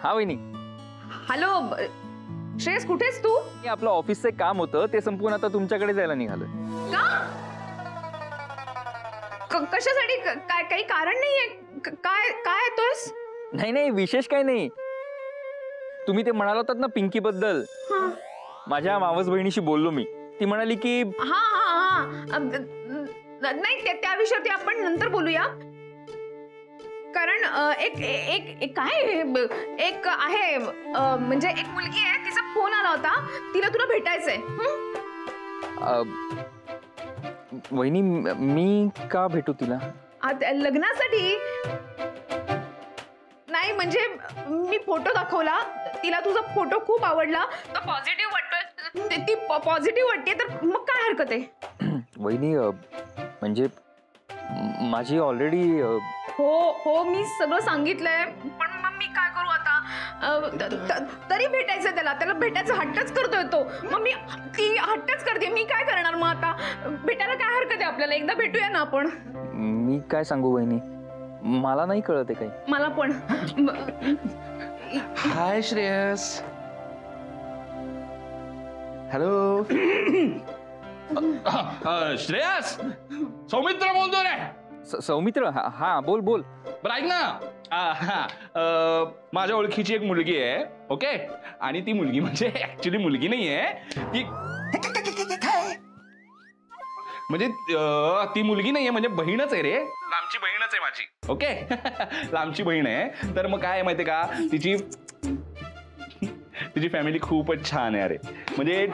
हा वहिनी. हॅलो श्रेयस, कुठेस तू? आपलं ऑफिसचं एक काम होतं ते संपवून आता तुमच्याकडे जायला निघालोय. कशासाठी? काय काही कारण नाहीये? काय काय येतोस? नाही नाही, विशेष काही नाही. तुम्ही ते म्हणाला होतात ना पिंकी बद्दल, माझ्या मावस बहिणीशी बोललो मी. ती म्हणाली की हा हा हा नाही, त्या विषयावरती आपण नंतर बोलूया. कारण एक एक एक काय एक आहे, म्हणजे एक मुलगी आहे, तिचा फोन आला होता, तिला तुला भेटायचंय. वहिनी मी का भेटू तिला? लग्नासाठी नाही, म्हणजे मी फोटो दाखवला तिला, तुझा फोटो खूप आवडला, तो पॉझिटिव्ह वाटतोय, ती पॉझिटिव्ह वाटते, तर मग काय हरकत आहे? वहिनी म्हणजे माझी ऑलरेडी हो मी सगळं सांगितलंय, पण मग मी काय करू आता? तरी भेटायचं त्याला भेटायचं हट्टच करतोय तो. मग ती हट्टच करते, मी काय करणार मग आता? भेटायला काय हरकत आहे आपल्याला? एकदा भेटूया ना आपण. मी काय सांगू वहिनी, मला नाही कळत आहे काही. मला पण. हाय श्रेयस. हॅलो. श्रेयस, सौमित्र बोलतो रे. सौमित्र? हा बोल बोल. बरं ऐक ना, माझ्या ओळखीची एक मुलगी आहे, ओके. आणि ती मुलगी म्हणजे ऍक्च्युली मुलगी नाहीये ती, म्हणजे ती मुलगी नाहीये, म्हणजे बहीणच आहे रे, लांबची बहीणच आहे माझी, ओके. लांबची बहीण आहे. तर मग काय माहितीये का, तिची फॅमिली खूपच छान आहे. अरे म्हणजे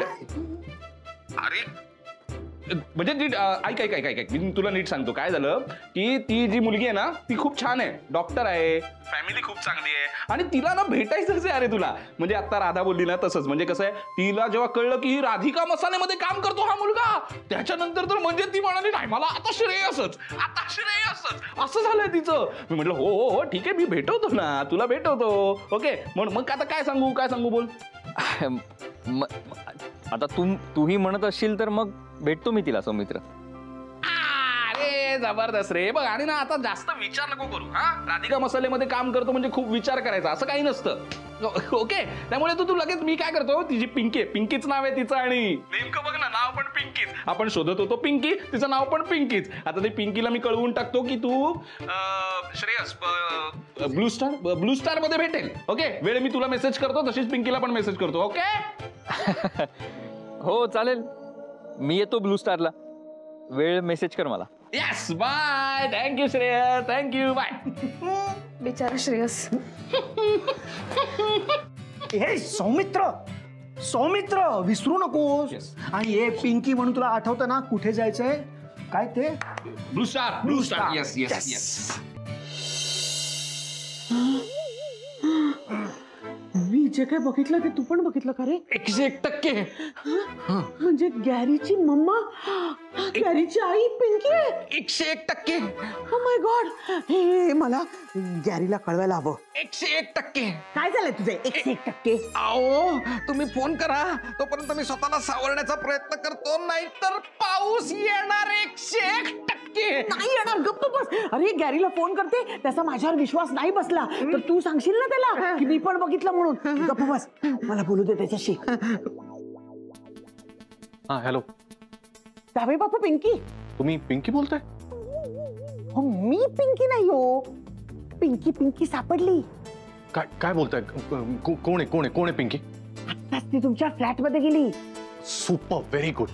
ऐक, मी तुला नीट सांगतो काय झालं, की ती जी मुलगी आहे ना ती खूप छान आहे, डॉक्टर आहे, फॅमिली खूप चांगली आहे, आणि तिला ना भेटायचंच आहे. अरे तुला म्हणजे आता राधा बोलली ना तसंच, म्हणजे कसं आहे, तिला जेव्हा कळलं की राधिका मसाल्यामध्ये काम करतो हा मुलगा, त्याच्यानंतर तर म्हणजे ती म्हणाली नाही मला आता श्रेयसच असं झालंय तिचं. मी म्हटलं हो ठीक आहे, मी भेटवतो ना, तुला भेटवतो, ओके. मग आता काय सांगू बोल. आता तूही म्हणत असशील तर मग भेटतो मी तिला सौमित्र. अरे जबरदस्त रे. बघ, आणि ना आता जास्त विचार नको करू. हा, राधिका मसाल्यामध्ये काम करतो म्हणजे खूप विचार करायचा असं काही नसतं, ओके. त्यामुळे तू लगेच, मी काय करतो, तिची पिंकीच नाव आहे तिचं, आणि नेमकं बघ ना, नाव पण पिंकीच. आपण शोधत होतो पिंकी, तिचं नाव पण पिंकीच. आता ते पिंकीला मी कळवून टाकतो की तू श्रेयस ब्लू स्टार मध्ये भेटेल, ओके. वेळ मी तुला मेसेज करतो, तशीच पिंकीला पण मेसेज करतो, ओके. हो चालेल, मी येतो ब्लू स्टारला, वेळ मेसेज कर मला. Yes, bye. Thank you Shreyas, thank you, bye. बिचारा श्रेयस. हे सौमित्र विसरू नकोस. आणि हे पिंकी म्हणून तुला आठवतं ना कुठे जायचंय? काय ते? Blue star. येस. मी जे काय बघितलं ते तू पण बघितलं का रे? 101%. म्हणजे गॅरीची मम्मा, गॅरीची आई पिंकी आहे. 101%. Oh my God. हे मला गॅरीला कळवायला हवं. 101%. काय झालंय तुझे 101%? आओ, तुम्ही फोन करा, तोपर्यंत मी स्वतःला सावरण्याचा प्रयत्न करतो, नाहीतर पाऊस येणार. 101%. नाही येणार, गप्प बस. अरे गॅरीला फोन करते, त्याचा माझ्यावर विश्वास नाही बसला तर तू सांगशील ना त्याला की मी पण बघितलं म्हणून. गप्प बस, मला बोलू दे त्याच्याशी. हा हॅलो. जावे बापू, पिंकी. तुम्ही पिंकी बोलताय? हो मी पिंकी नाही हो, पिंकी सापडली. काय बोलताय? कोण आहे पिंकी? आत्ताच ती तुमच्या फ्लॅट मध्ये गेली. Super, very good.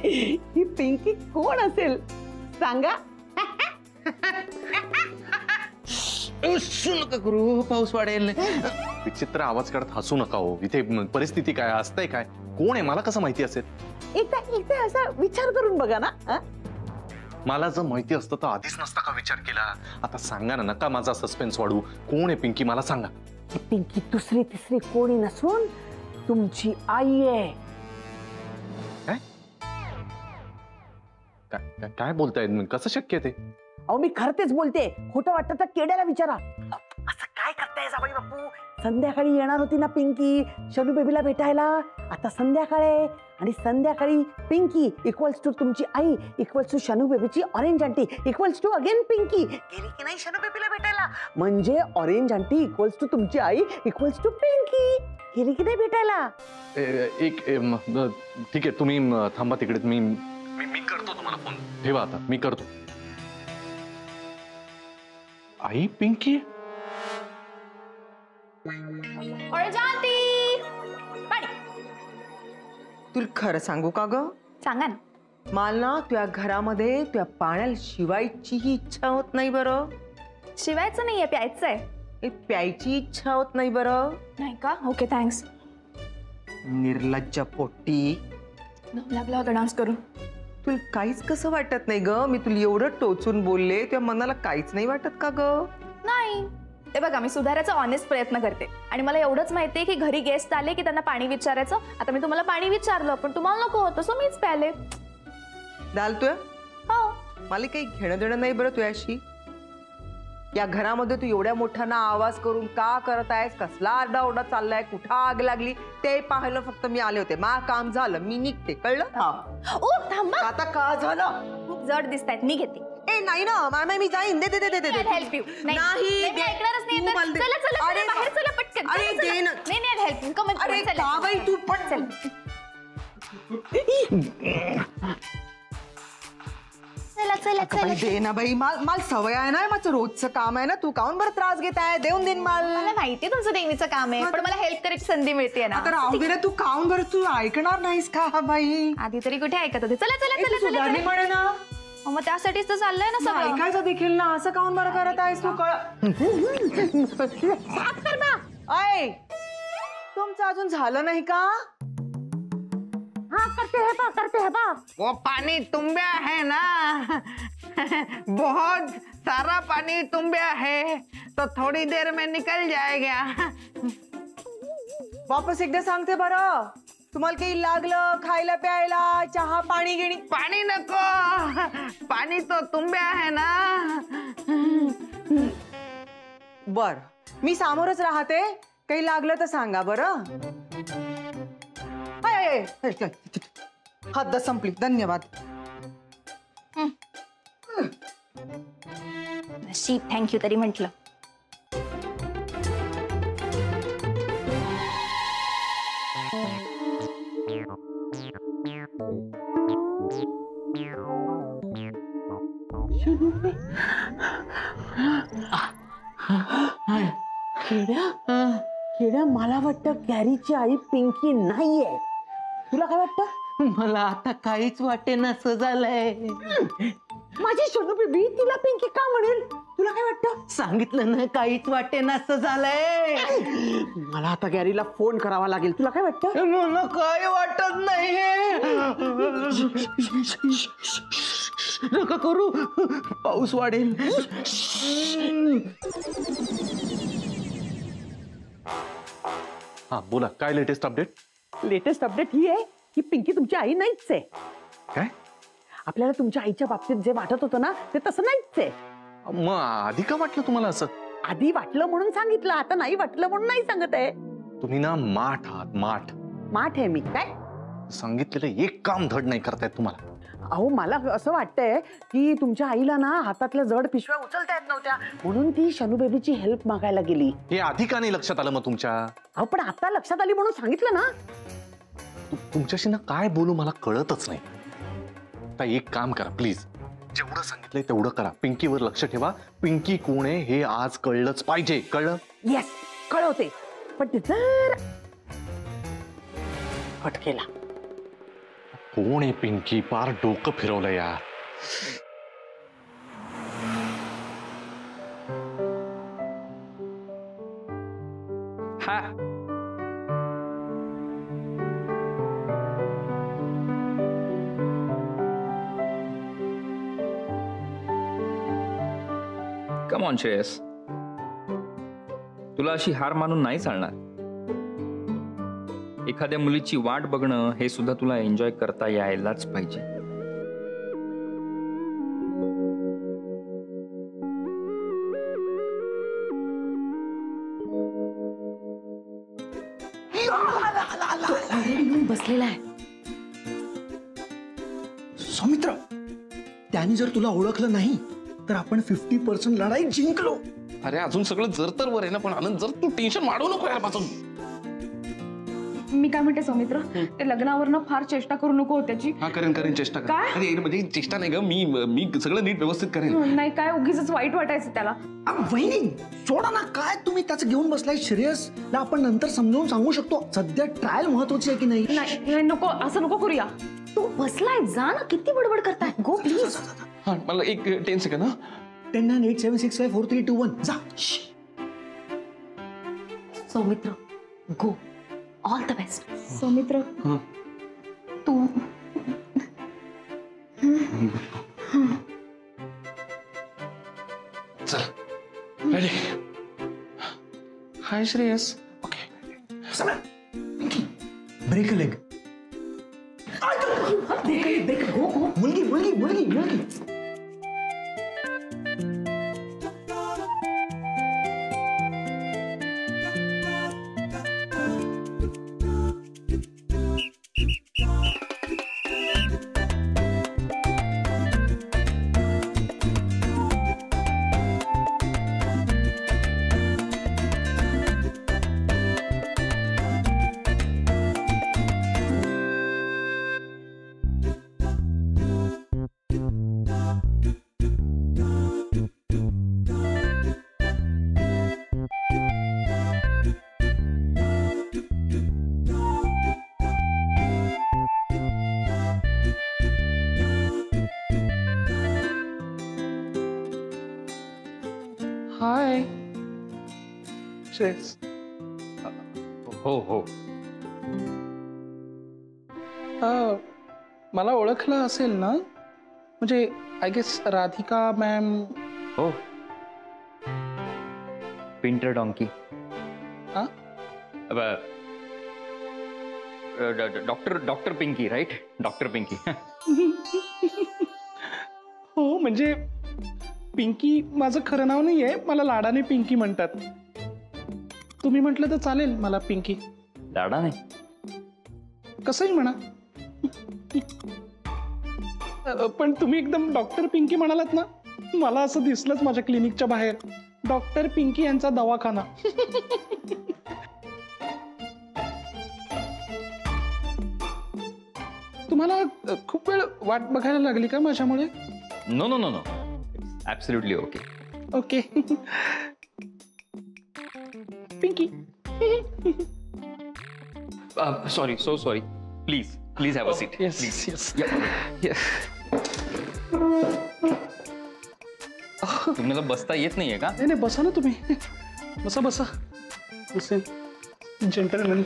ही पिंकी कोण असेल सांगा? नका करू, पाऊस वाढेल. विचित्र आवाज काढत हसू नका हो. इथे परिस्थिती काय, असतंय काय, कोण आहे मला कसं माहिती असेल? एकदा असा विचार करून बघा ना. मला जर माहिती असतं तर आधीच नसता का विचार केला? आता सांगा ना, नका माझा सस्पेन्स वाढू. कोण आहे पिंकी मला सांगा. पिंकी दुसरी तिसरी कोणी नसून तुमची आई आहे. काय बोलताय? कसं शक्य आहे ते? अहो मी खरं तेच बोलते, खोटं वाटतं तर केड्याला विचारा. असं काय करताय जावई बापू? संध्याकाळी येणार होती ना पिंकी शनू बेबीला भेटायला. आता संध्याकाळ आहे आणि संध्याकाळी पिंकी इक्वल्स टू तुमची आई इक्वल्स टू शनू बेबीची orange aunty equals to again Pinky गेली की नाही शनू बेबीला भेटायला. म्हणजे ऑरेंज आंटी इक्वल्स टू तुमची आई इक्वल्स टू पिंकी गेली की नाही भेटायला. ठीक आहे तुम्ही थांबा तिकडे. मी करतो तुम्हाला फोन. ठेवा आता मी करतो. आई पिंकी ऑरेंज आंटी पाणी. तुला खरं सांगू का ग, सांगा ना. मला ना तुझ्या घरामध्ये तुझ्या पाण्याला शिवायचीही इच्छा होत नाही बरं. शिवायचं नाहीये, प्यायचंय. प्यायची इच्छा होत नाही बरं. नाही का? Okay thanks. निर्लज्ज पोट्टी. लागला होता डान्स करून. तुला काहीच कसं वाटत नाही ग. मी तुला एवढं टोचून बोलले तुझ्या मनाला काहीच नाही वाटत का ग. नाही ते बघा, मी सुधारायचा ऑनेस्ट प्रयत्न करते आणि मला एवढंच माहितीये की घरी गेस्ट आले की त्यांना पाणी विचारायचं. आता मी तुम्हाला पाणी विचारलं पण तुम्हाला नको होतं सो मीच प्याले. दाल तुया हो. मला काही घेणं देणं नाही बरं तुझ्याशी. या घरामध्ये तू एवढ्या मोठ्याना आवाज करून का करत आहेस, कसला आरडाओरडा चाललाय, कुठं आग लागली ते पाहायला फक्त मी आले होते. मा काम झालं, मी निघते, कळलं. ओ थांबा, आता का झालं. खूप जड दिसतायत, मी घेते. ए नाही ना मामा, मी जाईन. दे दे दे दे दे. Help you. नाही मी ऐकणारच नाही. तू मला दे. चला चला अरे बाहेर चला पटकन. अरे चला, दे चला. ना. नाही नाही हेल्प यू. कम अरे चला. का बाई तू पण चल. चला चला चला. दे ना बाई. माल सवय आहे ना, माझं रोजचं काम आहे ना. तू काऊन बरं त्रास घेत आहे. देऊन देईन माल. मला माहितीये तुमचं नेहमीचं काम आहे पण मला हेल्प करायची संधी मिळते ना. आता राहू दे ना. तू काऊन बरं, तू ऐकणार नाहीस का बाई. आधी तरी कुठे ऐकत होते. चला चला ए, तू चला चला सुधारली म्हणे ना. मग त्यासाठीच तर चाललंय ना सगळं. ऐकायचं देखील ना. असं काऊन बरं करत आहेस तू. ऐ तुमचं अजून झालं नाही का. करते है बा. वो पानी तुम्बे है ना, बहुत सारा पानी तुम्बे है तो थोड़ी देर में निकल जाएगा. वापस एकदा सांगते बरं. तुम्हाला काही लागलं खायला प्यायला चहा पाणी घेणी. पानी नको, पानी तो तुम्बे है ना. बर मी सामोरच राहते. काही लागलं तर सांगा बरं. हद्द संपली. धन्यवाद. नशीब. थँक्यू तरी म्हटलं. खेड्या मला वाटतं कॅरीची आई पिंकी नाहीये. तुला काय वाटतं. मला आता काहीच वाटे नसं झालंय. माझी शनू बेबी तिला पिंकी का म्हणेल. तुला काय वाटतं. सांगितलं ना काहीच वाटे नसं झालंय. मला आता गॅरीला फोन करावा लागेल. तुला काय वाटतं. मला काय वाटत नाही. नका करू, पाऊस वाढेल. हा बोला काय लेटेस्ट अपडेट. लेटेस्ट अपडेट ही आहे की पिंकी तुमची आई नाहीच आहे. काय आपल्याला तुमच्या आईच्या बाबतीत जे वाटत होतं ना ते तसं नाहीच आहे. मग आधी का वाटलं तुम्हाला असं. आधी वाटलं म्हणून सांगितलं, आता नाही वाटलं म्हणून नाही सांगत आहे. तुम्ही ना माठ आहात माठ. माठ आहे मी काय. सांगितलेलं एक काम धड नाही करतायत तुम्हाला. अहो मला असं वाटतंय की तुमच्या आईला ना हातातल्या जड पिशव्या उचलता येत नव्हत्या म्हणून ती शनू बेबीची हेल्प मागायला गेली. हे आधी का नाही लक्षात आलं मग तुमच्या. अहो पण आता लक्षात आली म्हणून सांगितलं ना. तुमच्याशी ना काय बोलू मला कळतच नाही. आता एक काम करा प्लीज. जेवढं सांगितलंय तेवढं करा. पिंकीवर लक्ष ठेवा. पिंकी कोण आहे हे आज कळलंच पाहिजे. कळलं. येस कळवते. पण ते जर कट केला. कोण आहे पिंकी. पार डोकं फिरवलं यार. हा कम ऑन श्रेयस, तुला अशी हार मानून नाही चालणार. एखाद्या मुलीची वाट बघणं हे सुद्धा तुला एन्जॉय करता यायलाच पाहिजे. येऊन बसलेला आहे. सौमित्र, त्याने जर तुला ओळखलं नाही तर आपण 50% लढाई जिंकलो. अरे अजून सगळं जर तर वर आहे ना, पण आनंद जर तू टेन्शन वाढवू नको यापासून. मी काय म्हणते सौमित्र, ते लग्नावरनं फार चेष्टा करू नको त्याची. हा करेन चेष्टा कर. काय? अरे म्हणजे चेष्टा नाही ग, मी सगळं नीट व्यवस्थित करेन. नाही काय उगीच वाईट वाटायचं त्याला. वहिनी सोडा ना, काय तुम्ही त्याचं घेऊन बसलाय. श्रेयस ला आपण नंतर समजावून सांगू शकतो. सध्या ट्रायल महत्वाची आहे की नाही. नाही नको, असं नको करूया. तू बसलाय, जा ना, किती बडबड करताय. Go please. हा मला एक 10 सेकंड. हा 1098765431 जा. Soumitra, go. All the best. Soumitra तू चल ready. Hi Shreyas. Okay break leg. मुलगी मुलगी मुलगी मुलगी. हाय श्रेयस. हो मला ओळखलं असेल ना, म्हणजे आय गेस राधिका मॅम. हो. पिंटर डॉंकी. हा? Doctor Pinky, right? Doctor Pinky. हो म्हणजे पिंकी माझं खरं नाव नाहीये, मला लाडाने पिंकी म्हणतात. तुम्ही म्हटलं तर चालेल मला पिंकी. लाडा नाही, कसंही म्हणा. पण तुम्ही एकदम डॉक्टर पिंकी म्हणालात ना, मला असं दिसलंच माझ्या क्लिनिकच्या बाहेर, डॉक्टर पिंकी यांचा दवाखाना. तुम्हाला खूप वेळ वाट बघायला लागली का माझ्यामुळे? No no no no, absolutely okay. Okay Pinky. Sorry, so sorry. Please have a seat. Yes yes yes. तुम्हाला बसता येत नाहीये का? नाही नाही, बसा ना तुम्ही. बसा बसा. बसेल जेंटलमॅन.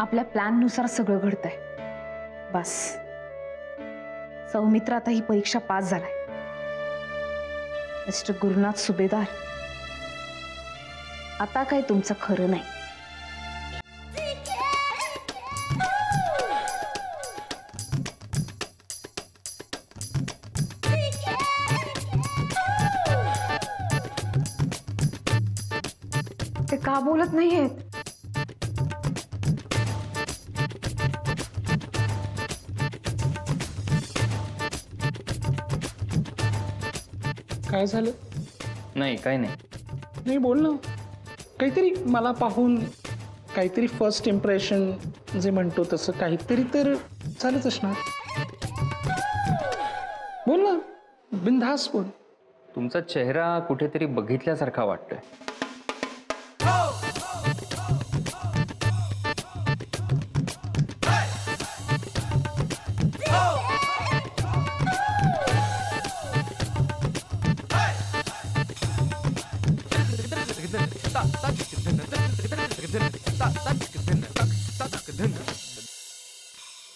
आपल्या प्लॅन नुसार सगळं घडतंय. बस सौमित्र आता ही परीक्षा पास झालाय. मिस्टर गुरुनाथ सुभेदार, आता काय तुमचं खरं नाही. ते का बोलत नाहीयेत? काय झालं? नाही, काय नाही. नाही बोल ना. काहीतरी मला पाहून काहीतरी फर्स्ट इम्प्रेशन जे म्हणतो तसं काहीतरी तर झालंच असणार. बोल ना, बिनधास्त बोल. तुमचा चेहरा कुठेतरी बघितल्यासारखा वाटतोय.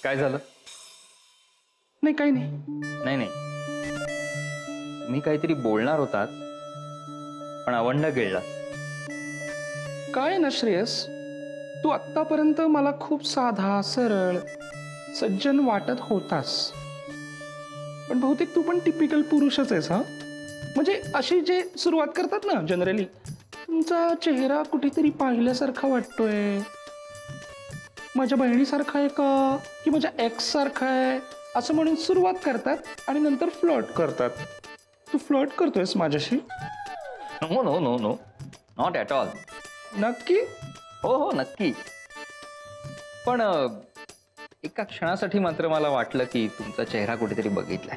काय झालं? नाही काही नाही. नाही नाही, तुम्ही काहीतरी बोलणार होतात पण अवंड गिळला. काय ना श्रेयस, तू आत्तापर्यंत मला खूप साधा सरळ सज्जन वाटत होतास, पण बहुतेक तू पण टिपिकल पुरुषच आहेस. हा म्हणजे अशी जे सुरुवात करतात ना जनरली, तुमचा चेहरा कुठेतरी पाहिल्यासारखा वाटतोय, माझ्या बहिणीसारखा आहे का की माझ्या एक्स सारखा आहे असं म्हणून सुरुवात करतात आणि नंतर फ्लर्ट करतात. तू फ्लर्ट करतोयस माझ्याशी? No no no no, not at all. नक्की? हो हो नक्की. पण एका क्षणासाठी मात्र मला वाटलं की तुमचा चेहरा कुठेतरी बघितलाय.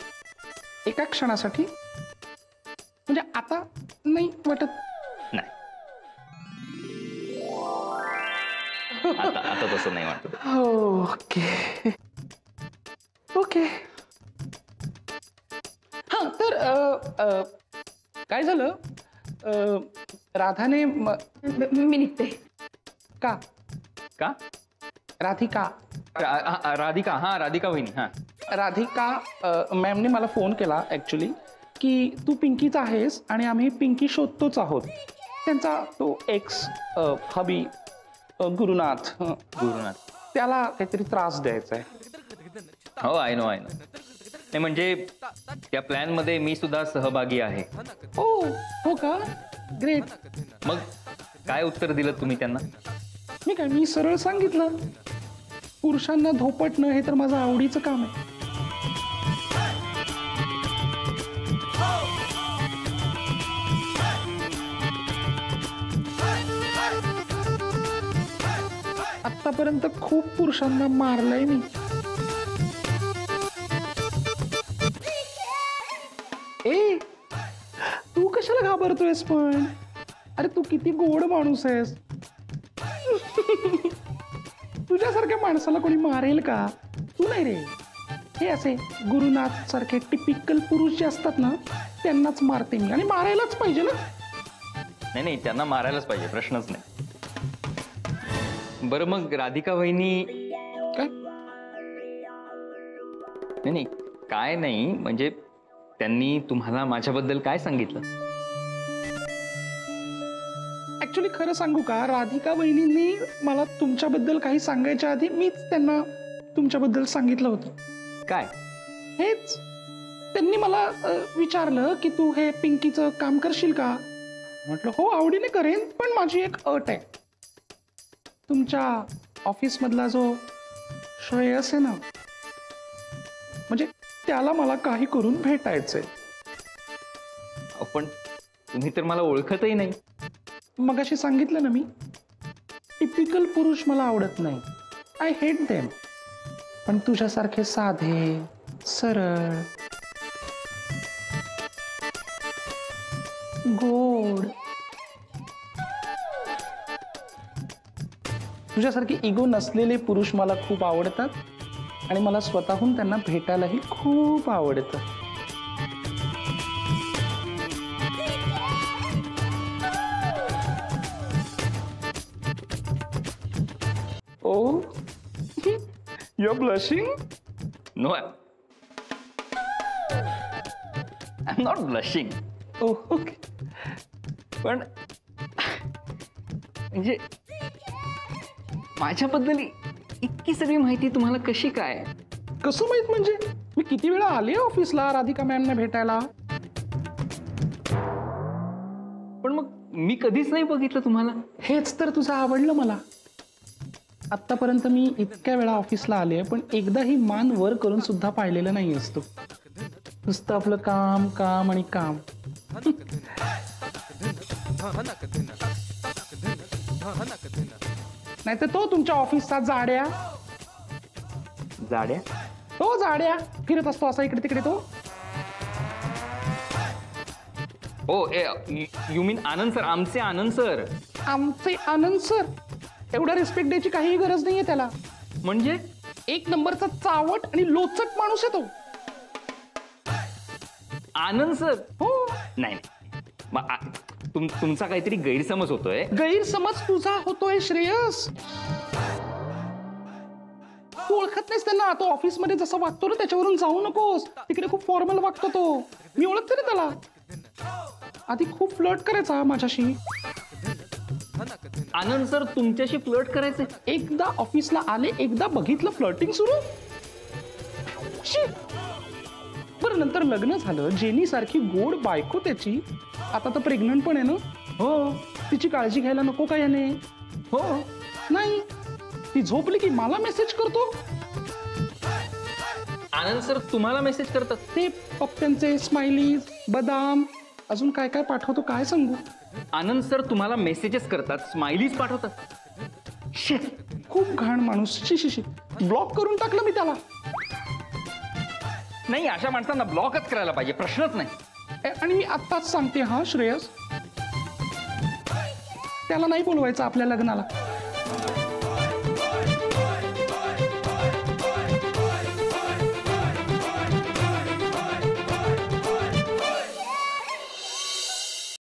एका क्षणासाठी? म्हणजे आता नाही वाटत? नाही, आता आता तसं नाही वाटत. Okay okay. हा तर काय झालं, राधाने मी निघते. का का? राधिका राधिका, हा राधिका वहिनी. हा राधिका मॅमने मला फोन केला ॲक्च्युली की तू पिंकीचा आहेस आणि आम्ही पिंकी शोधतोच आहोत. त्यांचा तो एक्स हबी गुरुनाथ, गुरुनाथ, त्याला काहीतरी त्रास द्यायचा आहे. हो आय नो. नाही म्हणजे त्या प्लॅन मध्ये मी सुद्धा सहभागी आहे. हो का? ग्रेट. मग काय उत्तर दिलं तुम्ही त्यांना? मी सरळ सांगितलं, पुरुषांना धोपटणं हे तर माझं आवडीचं काम आहे. आतापर्यंत खूप पुरुषांना मारलंय मी. ए, तू कशाला घाबरतोयस पण? अरे तू किती गोड माणूस आहेस. तुझ्यासारख्या माणसाला कोणी मारेल का? तू नाही रे, हे असे गुरुनाथ सारखे टिपिकल पुरुष जे असतात ना त्यांनाच मारते मी, आणि मारायलाच पाहिजे ना. नाही नाही, त्यांना मारायलाच पाहिजे, प्रश्नच नाही. बरं मग राधिका वहिनी काय? नाही नाही काय नाही, म्हणजे त्यांनी तुम्हाला माझ्याबद्दल काय सांगितलं? ऍक्च्युली खरं सांगू का, राधिका वहिनींनी मला तुमच्याबद्दल काही सांगायच्या आधी मीच त्यांना तुमच्याबद्दल सांगितलं होतं. काय? हेच. त्यांनी मला विचारलं की तू हे पिंकीचं काम करशील का? म्हटलं हो आवडीने करेन, पण माझी एक अट आहे. तुमच्या ऑफिस मधला जो श्रेयस आहे ना, म्हणजे त्याला मला काही करून भेटायचंय. पण तुम्ही तर मला ओळखतही नाही. मगाशी सांगितलं ना मी, टिपिकल पुरुष मला आवडत नाही. I hate them. पण तुझ्यासारखे साधे सरळ गोड, तुझ्यासारखे इगो नसलेले पुरुष मला खूप आवडतात, आणि मला स्वतःहून त्यांना भेटायलाही खूप आवडतं. Oh, you are blushing? No, I am not blushing. Okay. पण म्हणजे माझ्याबद्दल इतकी सगळी माहिती तुम्हाला कशी काय? कसं माहित म्हणजे? मी किती वेळा आले ऑफिसला राधिका मॅमने भेटायला. पण मग मी कधीच नाही बघितलं तुम्हाला. हेच तर तुझं आवडलं मला. आतापर्यंत मी इतक्या वेळा ऑफिसला आले, पण एकदाही मान वर करून सुद्धा पाहिलेलं नाही असतो. नुसतं आपलं काम काम आणि काम. नाही तर तो तुमच्या ऑफिसचा जाड्या. जाड्या? तो जाड्या फिरत असतो असा इकडे तिकडे तो. हो, यू मीन आनंद सर, आमचे आनंद सर. आमचे आनंद सर? एवढा रिस्पेक्ट द्यायची काही गरज नाहीये त्याला. म्हणजे एक नंबरचा चावट आणि लोचट माणूस आहे तो. आनंद सर? हो. नाही तुमचा काहीतरी गैरसमज होतोय. गैरसमज तुझा होतोय श्रेयस. तू ओळखत नाहीस त्यांना. तो ऑफिसमध्ये जसा वागतो ना त्याच्यावरून जाऊ नकोस. तिकडे खूप फॉर्मल वागतो तो. मी ओळखते ना त्याला. आधी खूप फ्लर्ट करायचा माझ्याशी. आनंद सर तुमच्याशी फ्लर्ट करायचंय? एकदा ऑफिसला आले, एकदा बघितलं फ्लर्टिंग सुरू. शी. बरं नंतर लग्न झालं, जेनी सारखी गोड बायको त्याची. आता तर प्रेग्नंट पण आहे ना. हो तिची काळजी घ्यायला नको का याने? हो. नाही, ती झोपली की मला मेसेज करतो. आनंद सर तुम्हाला मेसेज करतात? ते पप्प्यांचे स्माइलीज, बदाम, अजून काय काय पाठवतो काय सांगू. आनंद सर तुम्हाला मेसेजेस करतात, स्माइलीज पाठवतात? शिट, खूप घाण माणूस. शी शी शी. ब्लॉक करून टाकलं मी त्याला. नाही, अशा माणसांना ब्लॉकच करायला पाहिजे, प्रश्नच नाही. आणि मी आत्ताच सांगते हा श्रेयस, त्याला नाही बोलवायचं आपल्या लग्नाला.